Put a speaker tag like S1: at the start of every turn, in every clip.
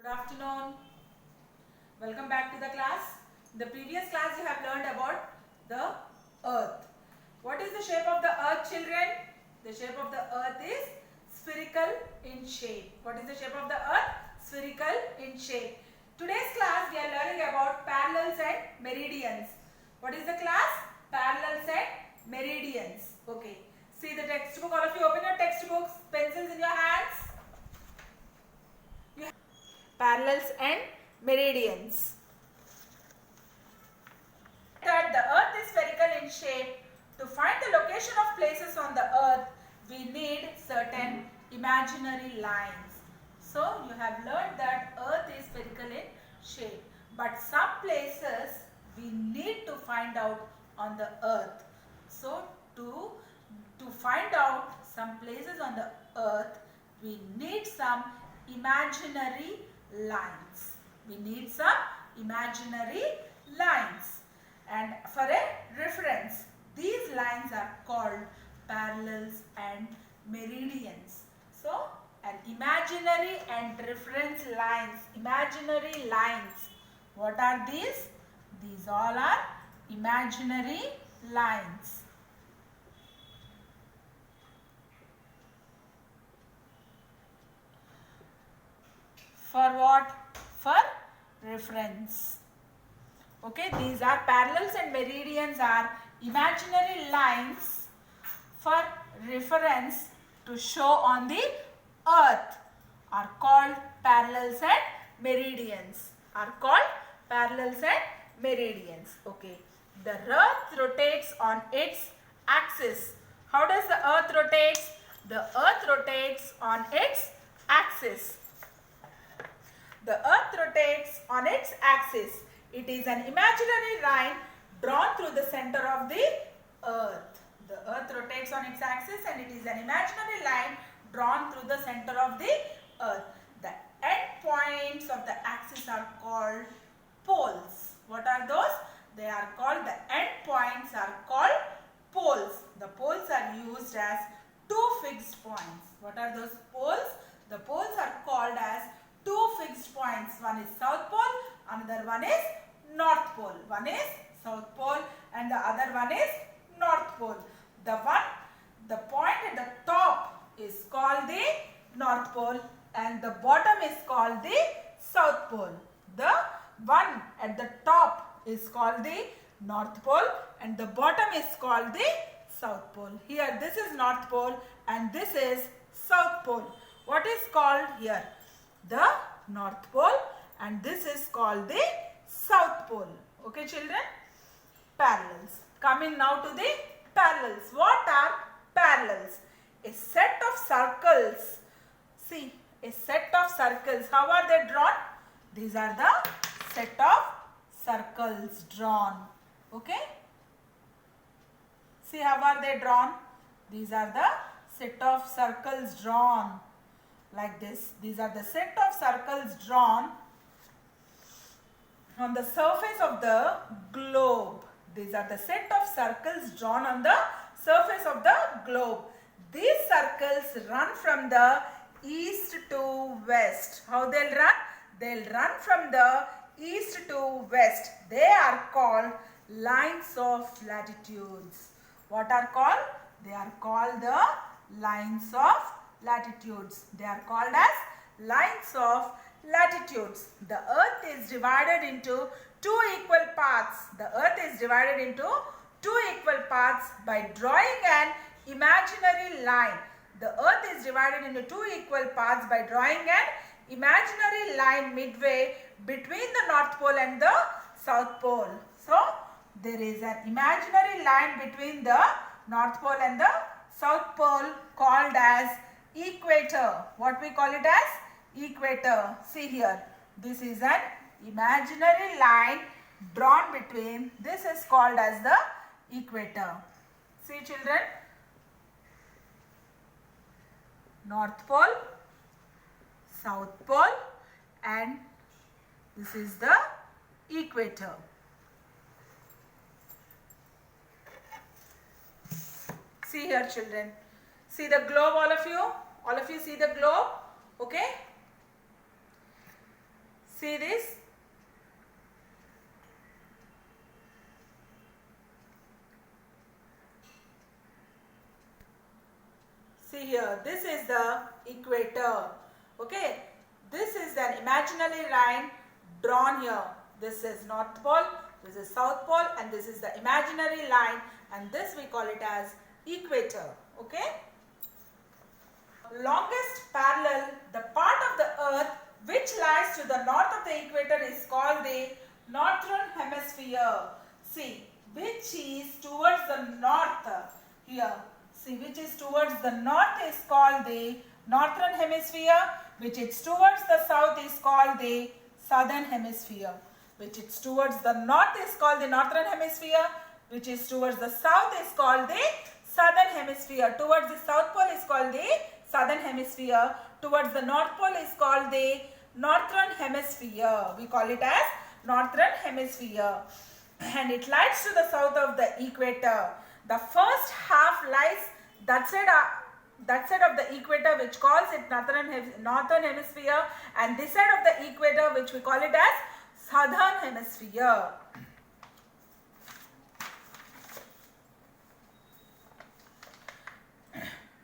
S1: Good afternoon. Welcome back to the class. In the previous class you have learned about the earth. What is the shape of the earth, children? The shape of the earth is spherical in shape. What is the shape of the earth? Spherical in shape. Today's class we are learning about parallels and meridians. What is the class? Parallels and meridians. Okay. See the textbook. All of you open your textbooks, pencils in your hands. Parallels and meridians. That the earth is spherical in shape. To find the location of places on the earth, we need certain imaginary lines. So you have learned that earth is spherical in shape, but some places we need to find out on the earth. So to find out some places on the earth, we need some imaginary lines. We need some imaginary lines. And for a reference, these lines are called parallels and meridians. So, an imaginary and reference lines. Imaginary lines. What are these? These all are imaginary lines. For what? For reference. Okay, these are parallels and meridians are imaginary lines for reference to show on the earth are called parallels and meridians. Are called parallels and meridians. Okay, the earth rotates on its axis. How does the earth rotate? The earth rotates on its axis. The earth rotates on its axis. It is an imaginary line drawn through the center of the earth. The earth rotates on its axis and it is an imaginary line drawn through the center of the earth. The end points of the axis are called poles. What are those? They are called, the end points are called poles. The poles are used as two fixed points. What are those poles? The poles are called as two fixed points. One is South Pole, another one is North Pole. One is South Pole and the other one is North Pole. The point at the top is called the North Pole and the bottom is called the South Pole. The one at the top is called the North Pole and the bottom is called the South Pole. Here this is North Pole and this is South Pole. What is called here? The North Pole and this is called the South Pole. Okay, children? Parallels. Coming now to the parallels. What are parallels? A set of circles. See, a set of circles. How are they drawn? These are the set of circles drawn. Okay? See, how are they drawn? These are the set of circles drawn. Like this. These are the set of circles drawn on the surface of the globe. These are the set of circles drawn on the surface of the globe. These circles run from the east to west. How they'll run? They'll run from the east to west. They are called lines of latitudes. What are called? They are called the lines of latitudes. They are called as lines of latitudes. The earth is divided into two equal parts. The earth is divided into two equal parts by drawing an imaginary line. The earth is divided into two equal parts by drawing an imaginary line midway between the North Pole and the South Pole. So, there is an imaginary line between the North Pole and the South Pole called as equator. What we call it as? Equator. See here. This is an imaginary line drawn between. This is called as the equator. See, children. North Pole, South Pole, and this is the equator. See here, children. See the globe, all of you? All of you see the globe? Okay. See this? See here, this is the equator. Okay, this is an imaginary line drawn here. This is North Pole, this is South Pole, and this is the imaginary line, and this we call it as equator. Okay. Longest parallel, the part of the earth which lies to the north of the equator is called the northern hemisphere. See, which is towards the north here. See, which is towards the north is called the northern hemisphere, which is towards the south is called the southern hemisphere. Which is towards the north is called the northern hemisphere, which is towards the south is called the southern hemisphere. Towards the south pole is called the southern hemisphere. Towards the north pole is called the northern hemisphere. We call it as northern hemisphere. And it lies to the south of the equator. The first half lies that side of the equator, which calls it northern hemisphere, and this side of the equator, which we call it as southern hemisphere.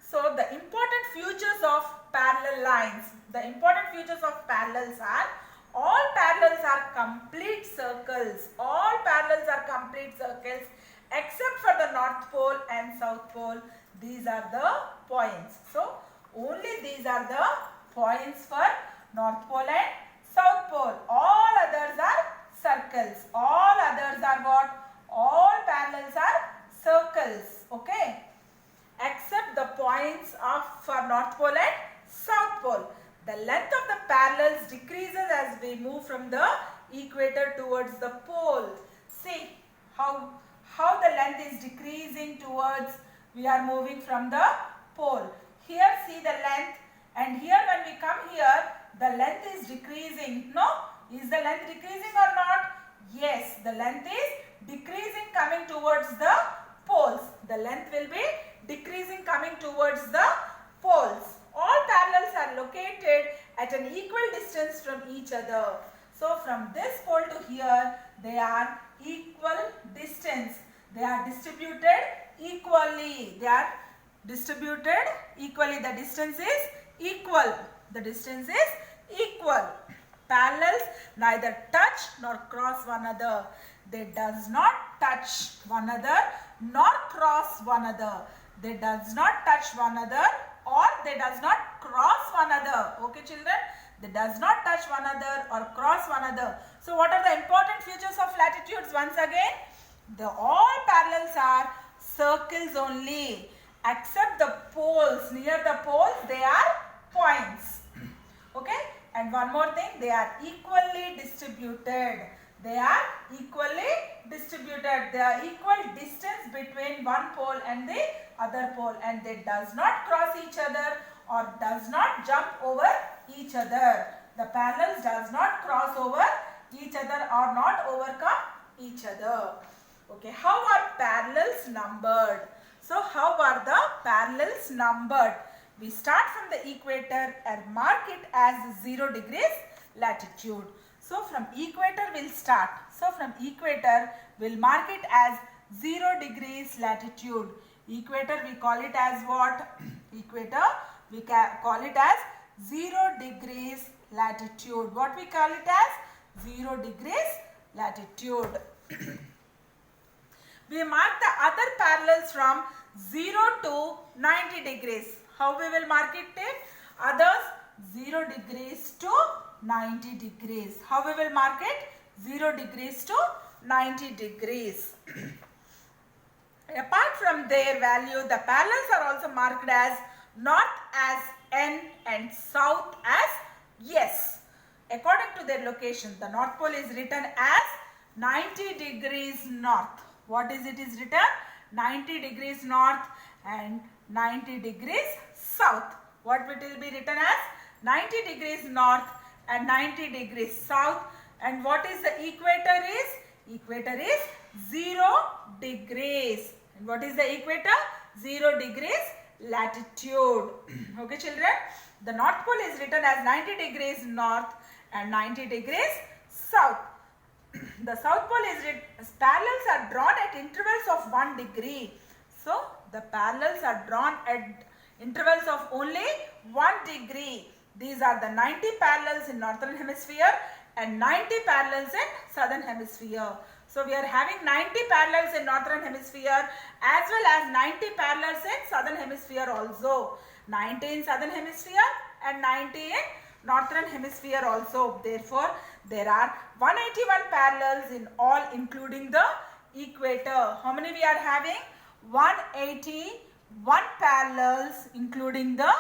S1: So the important features of parallel lines, the important features of parallels are, all parallels are complete circles. All parallels are complete circles except for the North Pole and South Pole. These are the points. So only these are the points for North Pole and South Pole. All others are circles. All others are what? All parallels are circles. Okay. Except the points of for North Pole and South Pole. The length of the parallels decreases as we move from the equator towards the pole. See how the length is decreasing towards, we are moving from the pole. Here see the length, and here when we come here, the length is decreasing. No? Is the length decreasing or not? Yes, the length is decreasing coming towards the poles. The length will be decreasing coming towards the poles. All parallels are located at an equal distance from each other. So from this pole to here, they are equal distance. They are distributed equally. They are distributed equally. The distance is equal. The distance is equal. Parallels neither touch nor cross one another. They does not touch one another nor cross one another. They does not touch one another or they does not cross one another. Okay children? They does not touch one another or cross one another. So what are the important features of latitudes once again? The all parallels are circles only, except the poles. Near the poles they are points. Okay? And one more thing, they are equally distributed. They are equally distributed. They are equal distance between one pole and the other pole, and they does not cross each other or does not jump over each other. The parallels does not cross over each other or not overcome each other. Okay, how are parallels numbered? So how are the parallels numbered? We start from the equator and mark it as 0 degrees latitude. So from equator we'll start. So from equator we'll mark it as 0 degrees latitude. Equator we call it as what? Equator we call it as 0 degrees latitude. What we call it as? 0 degrees latitude. We mark the other parallels from 0 to 90 degrees. How we will mark it? Others 0 degrees to 90 degrees. How we will mark it? 0 degrees to 90 degrees. Apart from their value, the parallels are also marked as north as N and south as S. According to their location, the North Pole is written as 90 degrees north. What is it is written? 90 degrees north and 90 degrees south. What it will be written as? 90 degrees north and 90 degrees south. And what is the equator is? Equator is 0 degrees. And what is the equator? 0 degrees latitude. Okay children? The North Pole is written as 90 degrees north and 90 degrees south. The south pole is parallels are drawn at intervals of 1 degree. So the parallels are drawn at intervals of only 1 degree. These are the 90 parallels in northern hemisphere and 90 parallels in southern hemisphere. So we are having 90 parallels in northern hemisphere as well as 90 parallels in southern hemisphere also. 90 in southern hemisphere and 90 in northern hemisphere also. Therefore, there are 181 parallels in all including the equator. How many we are having? 181 parallels including the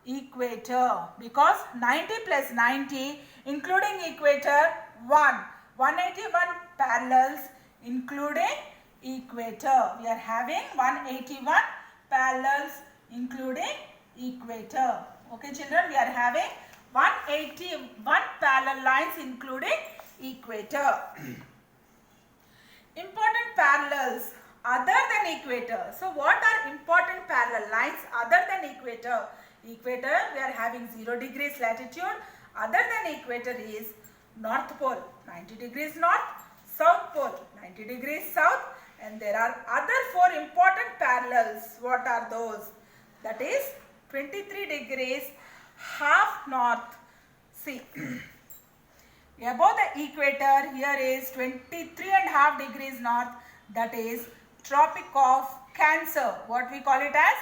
S1: equator, because 90 plus 90 including equator 1. 181 parallels including equator. We are having 181 parallels including equator. Okay children, we are having 181 parallel lines including equator. Important parallels other than equator. So what are important parallel lines other than equator? Equator, we are having 0 degrees latitude. Other than equator is North Pole, 90 degrees north, South Pole, 90 degrees south, and there are other 4 important parallels. What are those? That is 23 degrees half north. See, above the equator here is 23.5 degrees north, that is Tropic of Cancer. What we call it as?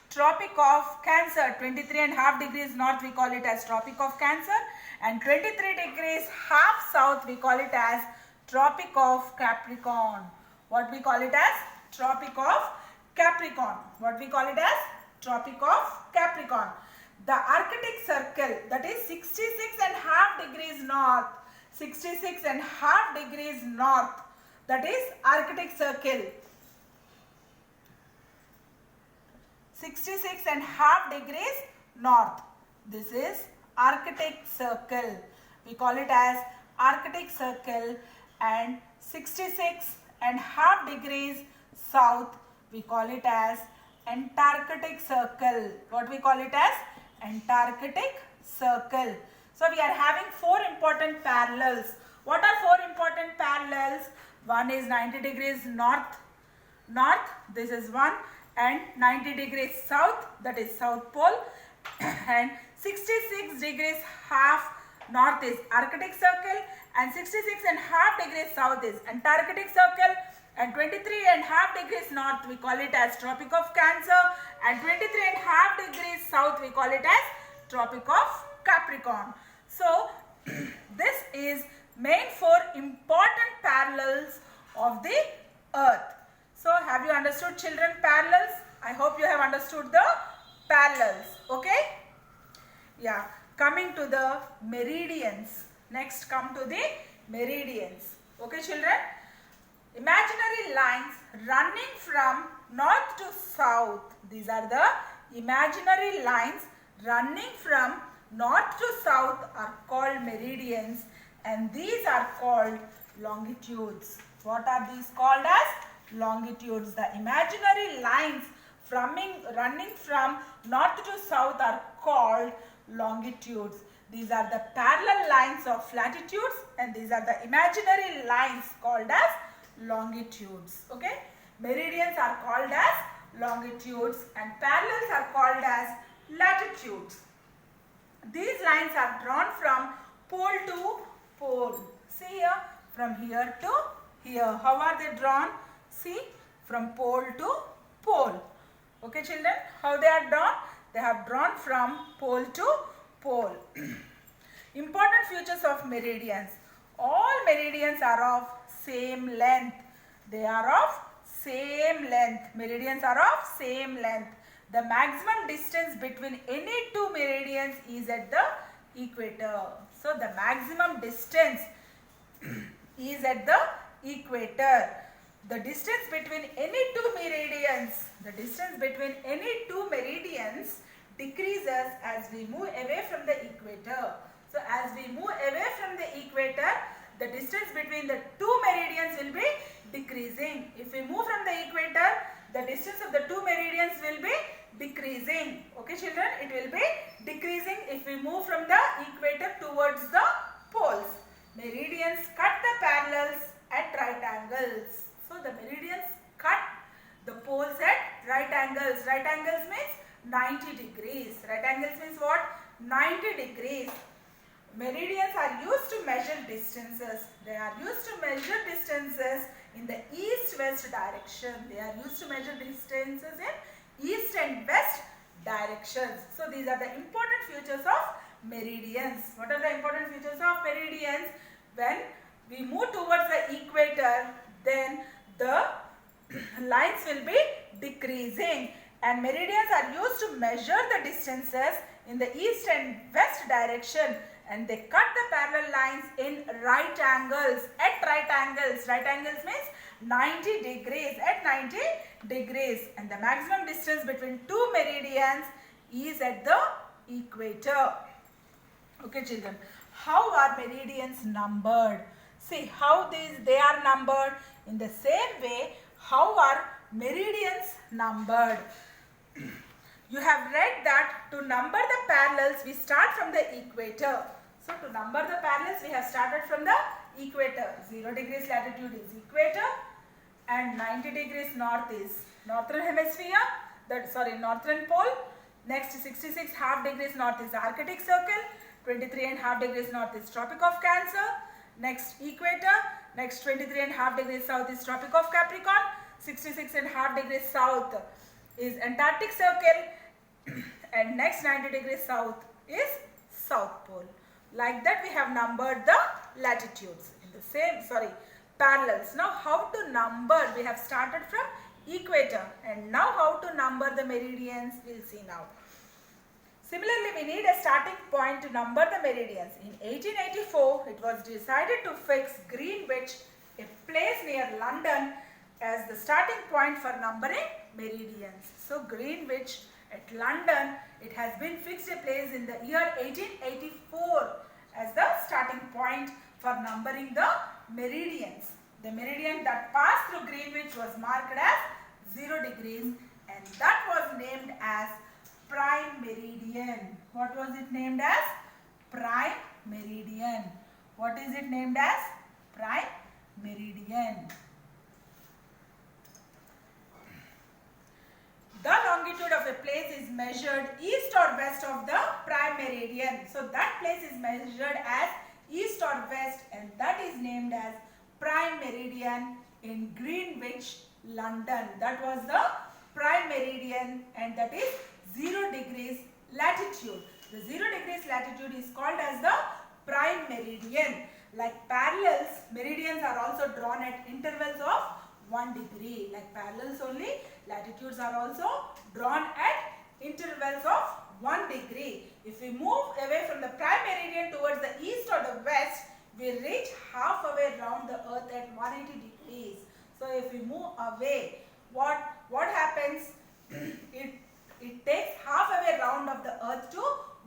S1: Tropic of Cancer. 23.5 degrees north we call it as Tropic of Cancer, and 23 degrees half south we call it as Tropic of Capricorn. What we call it as? Tropic of Capricorn. What we call it as? Tropic of Capricorn. The Arctic Circle, that is 66.5 degrees north. 66.5 degrees north. That is Arctic Circle. 66.5 degrees north. This is Arctic Circle. We call it as Arctic Circle, and 66.5 degrees south we call it as Antarctic Circle. What we call it as? Antarctic Circle. So we are having 4 important parallels. What are 4 important parallels? One is 90 degrees north, this is one, and 90 degrees south, that is South Pole, and 66 degrees half north is Arctic Circle, and 66.5 degrees south is Antarctic Circle, and 23.5 degrees north we call it as Tropic of Cancer, and 23.5 degrees south we call it as Tropic of Capricorn. So this is main 4 important parallels of the earth. So have you understood children parallels? I hope you have understood the parallels. Okay? Yeah. Coming to the meridians. Next come to the meridians. Okay children? Imaginary lines running from north to south. These are the imaginary lines running from north to south are called meridians, and these are called longitudes. What are these called as? Longitudes. The imaginary lines running from north to south are called longitudes. These are the parallel lines of latitudes, and these are the imaginary lines called as longitudes. Okay, meridians are called as longitudes and parallels are called as latitudes. These lines are drawn from pole to pole. See here, from here to here. How are they drawn? See, from pole to pole. Okay children, how they are drawn? They have drawn from pole to pole. Important features of meridians. All meridians are of same length. They are of same length. Meridians are of same length. The maximum distance between any 2 meridians is at the equator. So the maximum distance is at the equator. The distance between any 2 meridians, decreases as we move away from the equator. So as we move away from the equator, the distance between the 2 meridians will be decreasing. If we move from the equator, the distance of the 2 meridians will be decreasing. Okay children, it will be decreasing if we move from the equator towards the poles. Meridians cut the parallels at right angles. So the meridians cut the poles at right angles. Right angles means 90 degrees. Right angles means what? 90 degrees. Meridians are used to measure distances. They are used to measure distances in the east-west direction. They are used to measure distances in east and west directions. So these are the important features of meridians. What are the important features of meridians? When we move towards the equator, then the lines will be decreasing, and meridians are used to measure the distances in the east and west direction, and they cut the parallel lines in right angles. At right angles. Right angles means 90 degrees. At 90 degrees. And the maximum distance between two meridians is at the equator. Okay, children. How are meridians numbered? See how they are numbered. In the same way, how are meridians numbered? You have read that to number the parallels, we start from the equator. So to number the parallels, we have started from the equator. 0 degrees latitude is equator, and 90 degrees north is northern hemisphere, northern pole. Next 66 half degrees north is Arctic Circle, 23 and half degrees north is Tropic of Cancer. Next equator, next 23 and half degrees south is Tropic of Capricorn, 66 and half degrees south is Antarctic Circle, and next 90 degrees south is South Pole. Like that we have numbered the latitudes in the same, parallels. Now how to number? We have started from equator, and now how to number the meridians we'll see now. Similarly, we need a starting point to number the meridians. In 1884, it was decided to fix Greenwich, a place near London, as the starting point for numbering meridians. So Greenwich at London, it has been fixed a place in the year 1884 as the starting point for numbering the meridians. The meridian that passed through Greenwich was marked as 0 degrees, and that was named as prime meridian. What was it named as? Prime meridian. What is it named as? Prime meridian. The longitude of a place is measured east or west of the prime meridian. So that place is measured as east or west, and that is named as prime meridian in Greenwich, London. That was the prime meridian, and that is 0 degrees latitude. The 0 degrees latitude is called as the prime meridian. Like parallels, meridians are also drawn at intervals of 1 degree. Like parallels only, latitudes are also drawn at intervals of 1 degree. If we move away from the prime meridian towards the east or the west, we reach halfway around the earth at 180 degrees. So if we move away, what happens? It takes halfway round of the earth to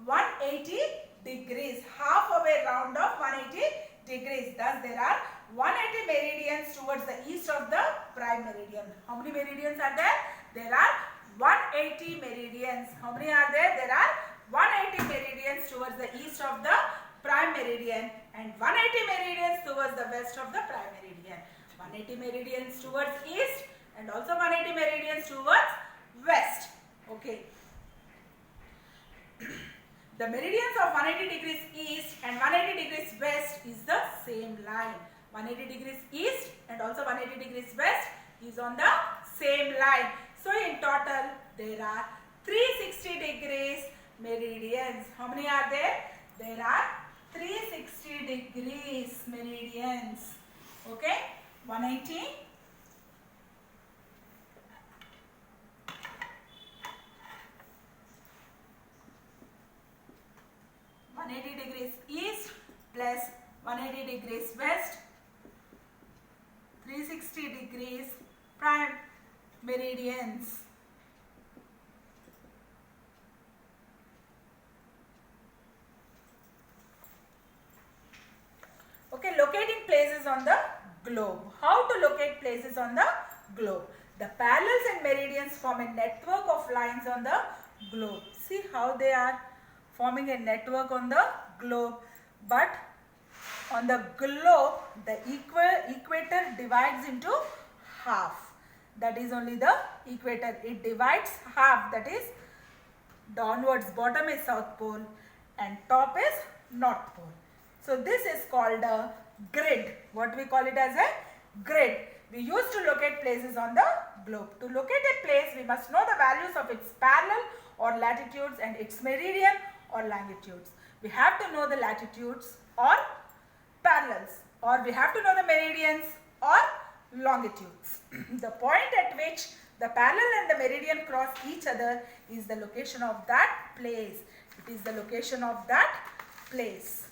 S1: 180 degrees. Halfway round of 180 degrees. Thus there are 180 meridians towards the east of the prime meridian. How many meridians are there? There are 180 meridians. How many are there? There are 180 meridians towards the east of the prime meridian, and 180 meridians towards the west of the prime meridian. 180 meridians towards east, and also 180 meridians towards west. Okay. The meridians of 180 degrees east and 180 degrees west is the same line. 180 degrees east and also 180 degrees west is on the same line. So in total there are 360 degrees meridians. How many are there? There are 360 degrees meridians. Okay. 180. 180 degrees east plus 180 degrees west, 360 degrees prime meridians. Okay, locating places on the globe. How to locate places on the globe? The parallels and meridians form a network of lines on the globe. See how they are forming a network on the globe, but on the globe, the equator divides into half. That is only the equator. It divides half. That is downwards. Bottom is South Pole and top is North Pole. So this is called a grid. What we call it as a grid. We used to locate places on the globe. To locate a place, we must know the values of its parallel or latitudes and its meridian or longitudes. We have to know the latitudes or parallels, or we have to know the meridians or longitudes. The point at which the parallel and the meridian cross each other is the location of that place. It is the location of that place.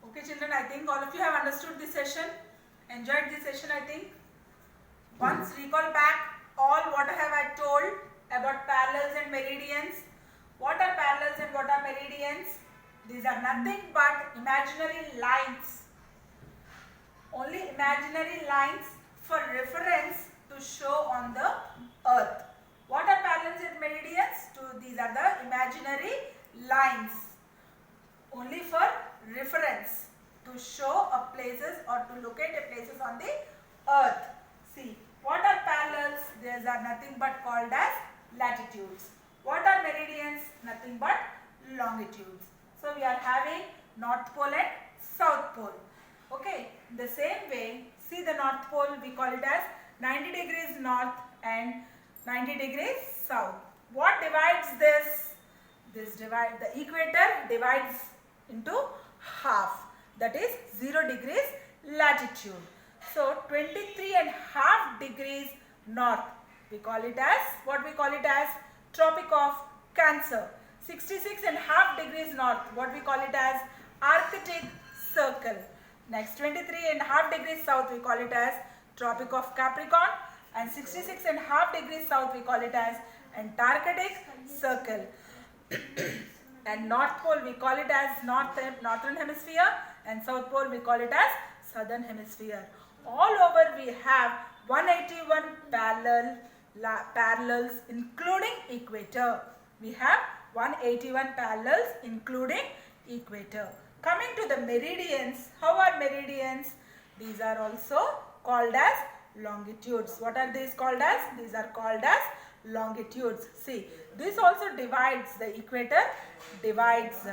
S1: Okay children, I think all of you have understood this session, enjoyed this session I think. Once recall back all what have I told about parallels and meridians. What are parallels and what are meridians? These are nothing but imaginary lines. Only imaginary lines for reference to show on the earth. What are parallels and meridians? These are the imaginary lines. Only for reference to show a places or to locate a places on the earth. See, what are parallels? These are nothing but called as latitudes. What are meridians? Nothing but longitudes. So we are having North Pole and South Pole. Okay, the same way, see the North Pole, we call it as 90 degrees north and 90 degrees south. What divides this? The equator divides into half, that is 0 degrees latitude. So 23.5 degrees north, we call it as, what we call it as? Tropic of Cancer. 66.5 degrees north, what we call it as? Arctic Circle. Next 23.5 degrees south, we call it as Tropic of Capricorn, and 66.5 degrees south, we call it as Antarctic Circle. And North Pole, we call it as Northern Hemisphere, and South Pole, we call it as Southern Hemisphere. All over we have 181 parallels including equator. We have 181 parallels including equator. Coming to the meridians, how are meridians? These are also called as longitudes. What are these called as? These are called as longitudes. See, this also divides, the equator divides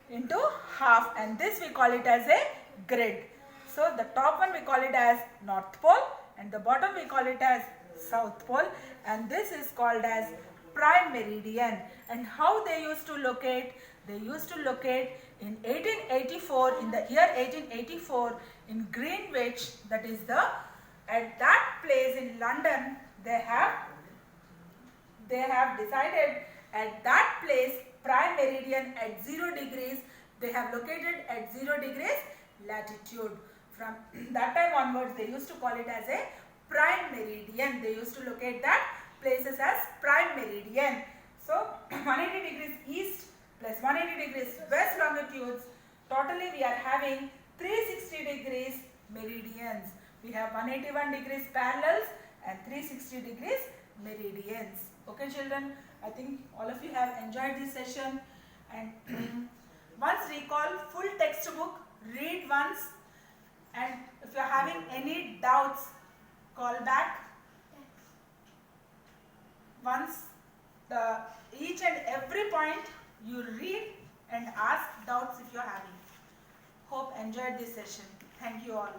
S1: into half, and this we call it as a grid. So the top one we call it as North Pole and the bottom we call it as South Pole, and this is called as prime meridian. And how they used to locate? They used to locate in 1884, in the year 1884 in Greenwich, that is at that place in London, they have decided at that place prime meridian at 0 degrees, they have located at 0 degrees latitude. From that time onwards, they used to call it as a prime meridian. They used to locate that places as prime meridian. So 180 degrees east plus 180 degrees west longitudes, totally we are having 360 degrees meridians. We have 181 degrees parallels and 360 degrees meridians. Okay children, I think all of you have enjoyed this session, and once recall full textbook, read once, and if you are having any doubts, call back. Once each and every point you read and ask doubts if you are having. Hope enjoyed this session. Thank you all.